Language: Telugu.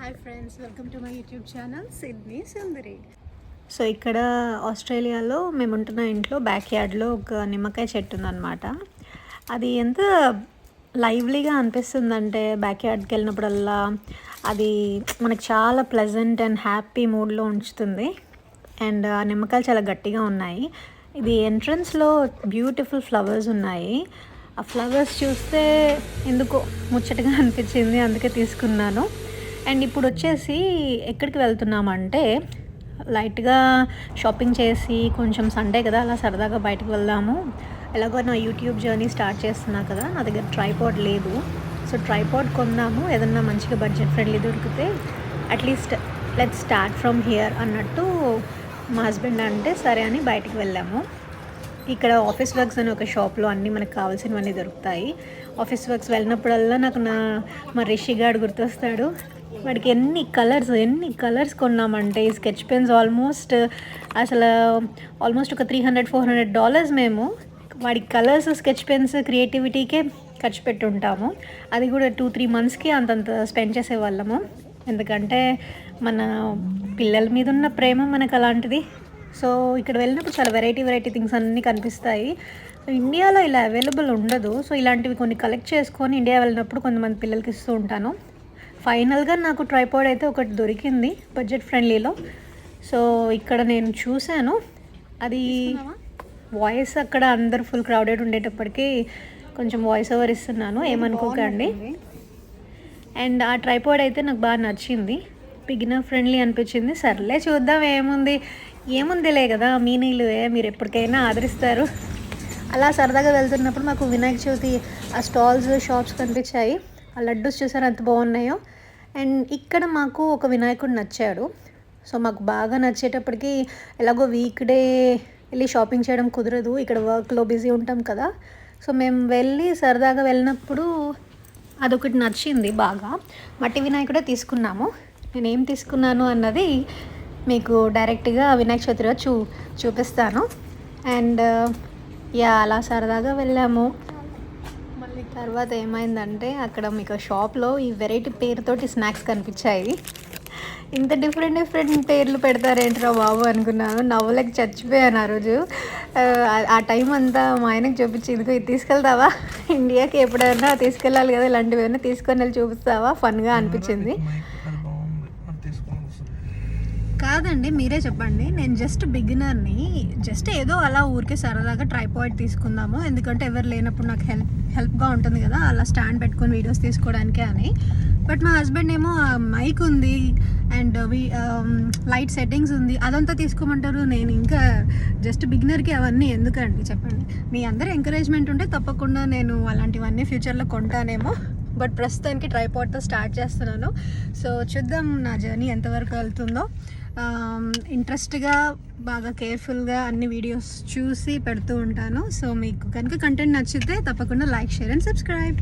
Hi friends, welcome to my YouTube channel Sydney Sundari. So ఇక్కడ ఆస్ట్రేలియాలో మేము ఉంటున్న ఇంట్లో బ్యాక్ యార్డ్లో ఒక నిమ్మకాయ చెట్టు ఉందన్నమాట. అది ఎంత లైవ్లీగా అనిపిస్తుందంటే బ్యాక్ యార్డ్కి వెళ్ళినప్పుడల్లా అది మనకు చాలా ప్లెజెంట్ అండ్ హ్యాపీ మూడ్లో ఉంచుతుంది. అండ్ ఆ నిమ్మకాయలు చాలా గట్టిగా ఉన్నాయి. ఇది ఎంట్రన్స్లో బ్యూటిఫుల్ ఫ్లవర్స్ ఉన్నాయి. ఆ ఫ్లవర్స్ చూస్తే ఎందుకో ముచ్చటగా అనిపించింది, అందుకే తీసుకున్నాను. అండ్ ఇప్పుడు వచ్చేసి ఎక్కడికి వెళ్తున్నామంటే లైట్గా షాపింగ్ చేసి కొంచెం సండే కదా అలా సరదాగా బయటకు వెళ్దాము. ఎలాగో నా యూట్యూబ్ జర్నీ స్టార్ట్ చేస్తున్నా కదా, నా దగ్గర ట్రైపాడ్ లేదు. సో ట్రైపాడ్ కొందాము, ఏదన్నా మంచిగా బడ్జెట్ ఫ్రెండ్లీ దొరికితే at least let's start from here అన్నట్టు మా హస్బెండ్ అంటే సరే అని బయటకు వెళ్ళాము. ఇక్కడ ఆఫీస్ వర్క్స్ అని ఒక షాప్లో అన్నీ మనకు కావాల్సినవన్నీ దొరుకుతాయి. ఆఫీస్ వర్క్స్ వెళ్ళినప్పుడల్లా నాకు మా రిషి గాడు గుర్తొస్తాడు. వాడికి ఎన్ని కలర్స్ కొన్నామంటే ఈ స్కెచ్ పెన్స్ ఆల్మోస్ట్ ఒక $300-400 మేము వాడికి కలర్స్, స్కెచ్ పెన్స్, క్రియేటివిటీకే ఖర్చు పెట్టి ఉంటాము. అది కూడా 2-3 monthsకి అంతంత స్పెండ్ చేసేవాళ్ళము. ఎందుకంటే మన పిల్లల మీద ఉన్న ప్రేమ మనకు అలాంటిది. సో ఇక్కడ వెళ్ళినప్పుడు చాలా వెరైటీ థింగ్స్ అన్నీ కనిపిస్తాయి. సో ఇండియాలో ఇలా అవైలబుల్ ఉండదు. సో ఇలాంటివి కొన్ని కలెక్ట్ చేసుకొని ఇండియా వెళ్ళినప్పుడు కొంతమంది పిల్లలకి ఇస్తూ ఉంటాను. ఫైనల్గా నాకు ట్రైపాడ్ అయితే ఒకటి దొరికింది బడ్జెట్ ఫ్రెండ్లీలో. సో ఇక్కడ నేను చూశాను, అది వాయిస్ అక్కడ అందరు ఫుల్ క్రౌడెడ్ ఉండేటప్పటికీ కొంచెం వాయిస్ ఓవర్ ఇస్తున్నాను, ఏమనుకోకండి. అండ్ ఆ ట్రైపాడ్ అయితే నాకు బాగా నచ్చింది, బిగినర్ ఫ్రెండ్లీ అనిపించింది. సర్లే చూద్దాం ఏముందిలే కదా, మీ నీళ్ళే మీరు ఎప్పటికైనా ఆదరిస్తారు. అలా సరదాగా వెళ్తున్నప్పుడు మాకు వినాయక చవితి ఆ స్టాల్స్, షాప్స్ కనిపించాయి. ఆ లడ్డూస్ చూసారు ఎంత బాగున్నాయో. అండ్ ఇక్కడ మాకు ఒక వినాయకుడు నచ్చాడు. సో మాకు బాగా నచ్చేటప్పటికి ఎలాగో వీక్ డే వెళ్ళి షాపింగ్ చేయడం కుదరదు, ఇక్కడ వర్క్లో బిజీ ఉంటాం కదా. సో మేము సరదాగా వెళ్ళినప్పుడు అదొకటి నచ్చింది బాగా. మట్టి వినాయకుడే తీసుకున్నాము. నేను ఏం తీసుకున్నాను అన్నది మీకు డైరెక్ట్గా వినాయక చవితి రోజు చూపిస్తాను. అండ్ అలా సరదాగా వెళ్ళాము. మళ్ళీ తర్వాత ఏమైందంటే అక్కడ మీకు షాప్లో ఈ వెరైటీ పేరుతోటి స్నాక్స్ కనిపించాయి. ఇంత డిఫరెంట్ పేర్లు పెడతారేంట్రా బాబు అనుకున్నాను. నవ్వులకి చచ్చిపోయాను ఆ రోజు. ఆ టైం అంతా మా ఆయనకు చూపించి, ఇదిగో ఇది తీసుకెళ్తావా, ఇండియాకి ఎప్పుడైనా తీసుకెళ్ళాలి కదా, ఇలాంటివన్నీ తీసుకొని వెళ్ళి చూపిస్తావా, ఫన్గా అనిపించింది. కాదండి, మీరే చెప్పండి. నేను జస్ట్ బిగినర్ని, జస్ట్ ఏదో అలా ఊరికే సరదాగా ట్రైపాడ్ తీసుకుందాము, ఎందుకంటే ఎవరు లేనప్పుడు నాకు హెల్ప్గా ఉంటుంది కదా, అలా స్టాండ్ పెట్టుకొని వీడియోస్ తీసుకోవడానికే అని. బట్ మా హస్బెండ్ ఏమో మైక్ ఉంది అండ్ లైట్ సెట్టింగ్స్ ఉంది, అదంతా తీసుకోమంటారు. నేను ఇంకా జస్ట్ బిగినర్కి అవన్నీ ఎందుకండి చెప్పండి. మీ అందరూ ఎంకరేజ్మెంట్ ఉంటే తప్పకుండా నేను అలాంటివన్నీ ఫ్యూచర్లో కొంటానేమో. బట్ ప్రస్తుతానికి ట్రైపాడ్తో స్టార్ట్ చేస్తున్నాను. సో చూద్దాం నా జర్నీ ఎంతవరకు వెళ్తుందో. ఇంట్రెస్ట్గా, బాగా కేర్ఫుల్గా అన్ని వీడియోస్ చూసి పెడుతూ ఉంటాను. సో మీకు కనుక కంటెంట్ నచ్చితే తప్పకుండా లైక్, షేర్ అండ్ సబ్స్క్రైబ్.